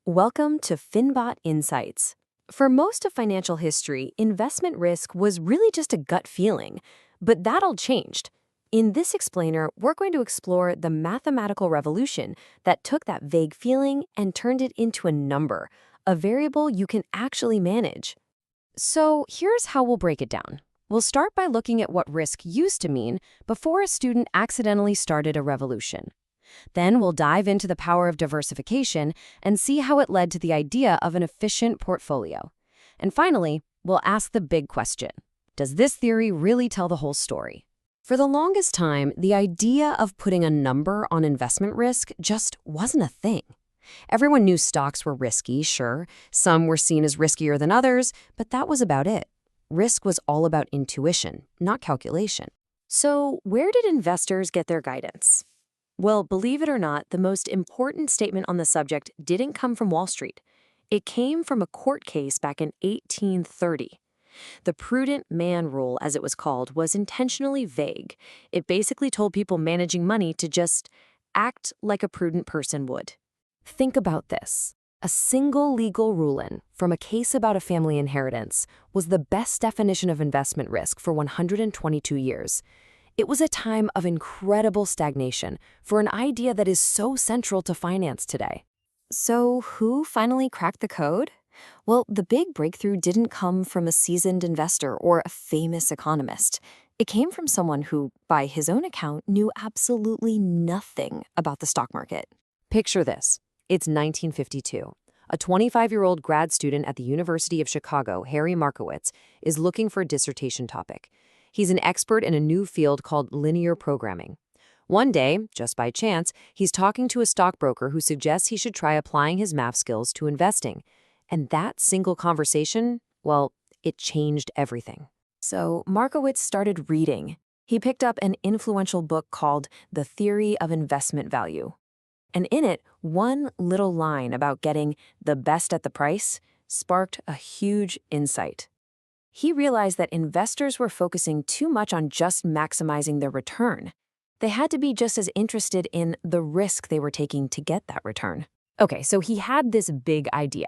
Welcome to FinBot Insights. For most of financial history, investment risk was really just a gut feeling, but that all changed. In this explainer, we're going to explore the mathematical revolution that took that vague feeling and turned it into a number, a variable you can actually manage. So here's how we'll break it down. We'll start by looking at what risk used to mean before a student accidentally started a revolution. Then we'll dive into the power of diversification and see how it led to the idea of an efficient portfolio. And finally, we'll ask the big question: does this theory really tell the whole story? For the longest time, the idea of putting a number on investment risk just wasn't a thing. Everyone knew stocks were risky, sure. Some were seen as riskier than others, but that was about it. Risk was all about intuition, not calculation. So where did investors get their guidance? Well, believe it or not, the most important statement on the subject didn't come from Wall Street. It came from a court case back in 1830. The Prudent Man Rule, as it was called, was intentionally vague. It basically told people managing money to just act like a prudent person would. Think about this. A single legal ruling from a case about a family inheritance was the best definition of investment risk for 122 years. It was a time of incredible stagnation for an idea that is so central to finance today. So who finally cracked the code? Well, the big breakthrough didn't come from a seasoned investor or a famous economist. It came from someone who, by his own account, knew absolutely nothing about the stock market. Picture this. It's 1952. A 25-year-old grad student at the University of Chicago, Harry Markowitz, is looking for a dissertation topic. He's an expert in a new field called linear programming. One day, just by chance, he's talking to a stockbroker who suggests he should try applying his math skills to investing. And that single conversation, well, it changed everything. So Markowitz started reading. He picked up an influential book called The Theory of Investment Value. And in it, one little line about getting the best at the price sparked a huge insight. He realized that investors were focusing too much on just maximizing their return. They had to be just as interested in the risk they were taking to get that return. Okay, so he had this big idea,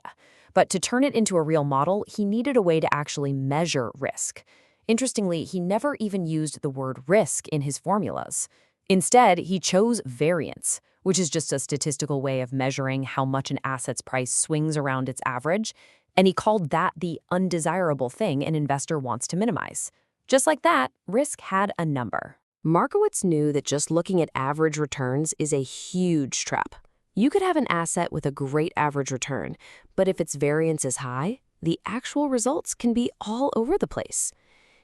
but to turn it into a real model, he needed a way to actually measure risk. Interestingly, he never even used the word risk in his formulas. Instead, he chose variance, which is just a statistical way of measuring how much an asset's price swings around its average, and he called that the undesirable thing an investor wants to minimize. Just like that, risk had a number. Markowitz knew that just looking at average returns is a huge trap. You could have an asset with a great average return, but if its variance is high, the actual results can be all over the place.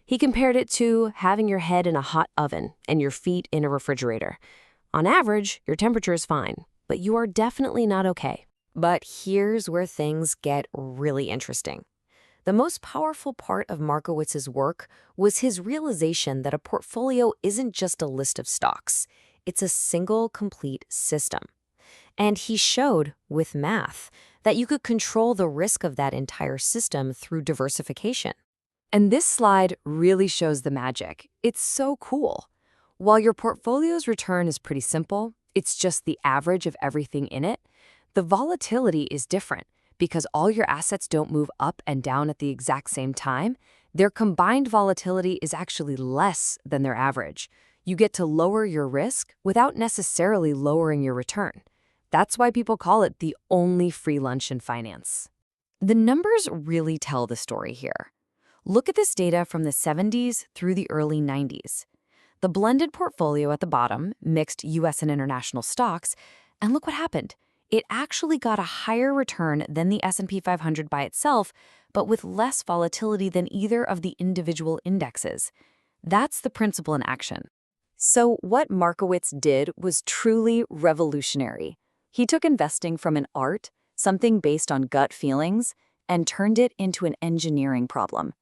He compared it to having your head in a hot oven and your feet in a refrigerator. On average, your temperature is fine, but you are definitely not okay. But here's where things get really interesting. The most powerful part of Markowitz's work was his realization that a portfolio isn't just a list of stocks. It's a single, complete system. And he showed, with math, that you could control the risk of that entire system through diversification. And this slide really shows the magic. It's so cool. While your portfolio's return is pretty simple, it's just the average of everything in it, the volatility is different because all your assets don't move up and down at the exact same time. Their combined volatility is actually less than their average. You get to lower your risk without necessarily lowering your return. That's why people call it the only free lunch in finance. The numbers really tell the story here. Look at this data from the 70s through the early 90s. The blended portfolio at the bottom mixed U.S. and international stocks, and look what happened. It actually got a higher return than the S&P 500 by itself, but with less volatility than either of the individual indexes. That's the principle in action. So what Markowitz did was truly revolutionary. He took investing from an art, something based on gut feelings, and turned it into an engineering problem.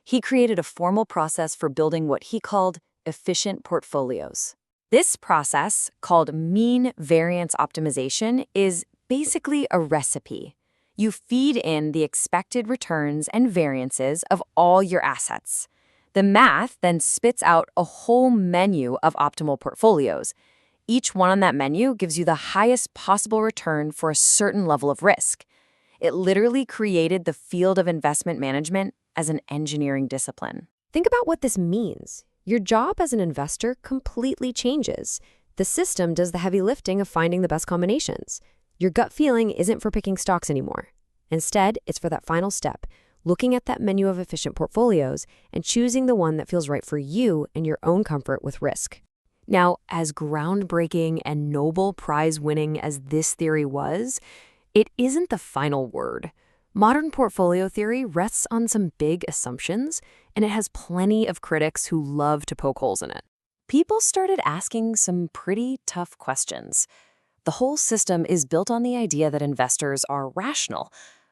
He created a formal process for building what he called efficient portfolios. This process, called mean variance optimization, is basically a recipe. You feed in the expected returns and variances of all your assets. The math then spits out a whole menu of optimal portfolios. Each one on that menu gives you the highest possible return for a certain level of risk. It literally created the field of investment management as an engineering discipline. Think about what this means. Your job as an investor completely changes. The system does the heavy lifting of finding the best combinations. Your gut feeling isn't for picking stocks anymore. Instead, it's for that final step, looking at that menu of efficient portfolios and choosing the one that feels right for you and your own comfort with risk. Now, as groundbreaking and Nobel Prize winning as this theory was, it isn't the final word. Modern portfolio theory rests on some big assumptions, and it has plenty of critics who love to poke holes in it. People started asking some pretty tough questions. The whole system is built on the idea that investors are rational.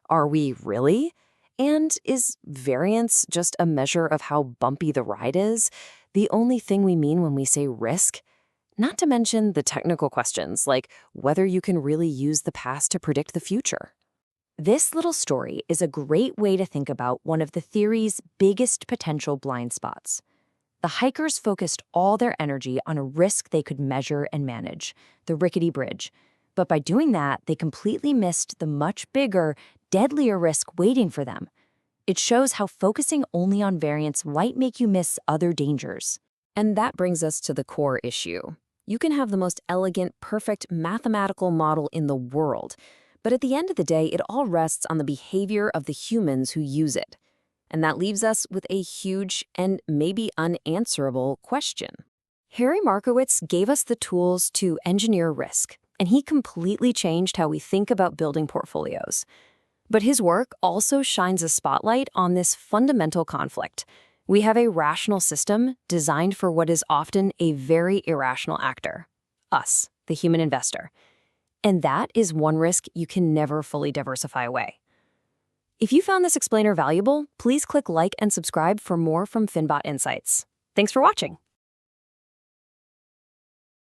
Are we really? And is variance just a measure of how bumpy the ride is? The only thing we mean when we say risk? Not to mention the technical questions, like whether you can really use the past to predict the future. This little story is a great way to think about one of the theory's biggest potential blind spots. The hikers focused all their energy on a risk they could measure and manage, the rickety bridge. But by doing that, they completely missed the much bigger, deadlier risk waiting for them. It shows how focusing only on variance might make you miss other dangers. And that brings us to the core issue. You can have the most elegant, perfect mathematical model in the world, but at the end of the day, it all rests on the behavior of the humans who use it. And that leaves us with a huge and maybe unanswerable question. Harry Markowitz gave us the tools to engineer risk, and he completely changed how we think about building portfolios. But his work also shines a spotlight on this fundamental conflict. We have a rational system designed for what is often a very irrational actor, us, the human investor. And that is one risk you can never fully diversify away. If you found this explainer valuable, please click like and subscribe for more from Finbot Insights. Thanks for watching.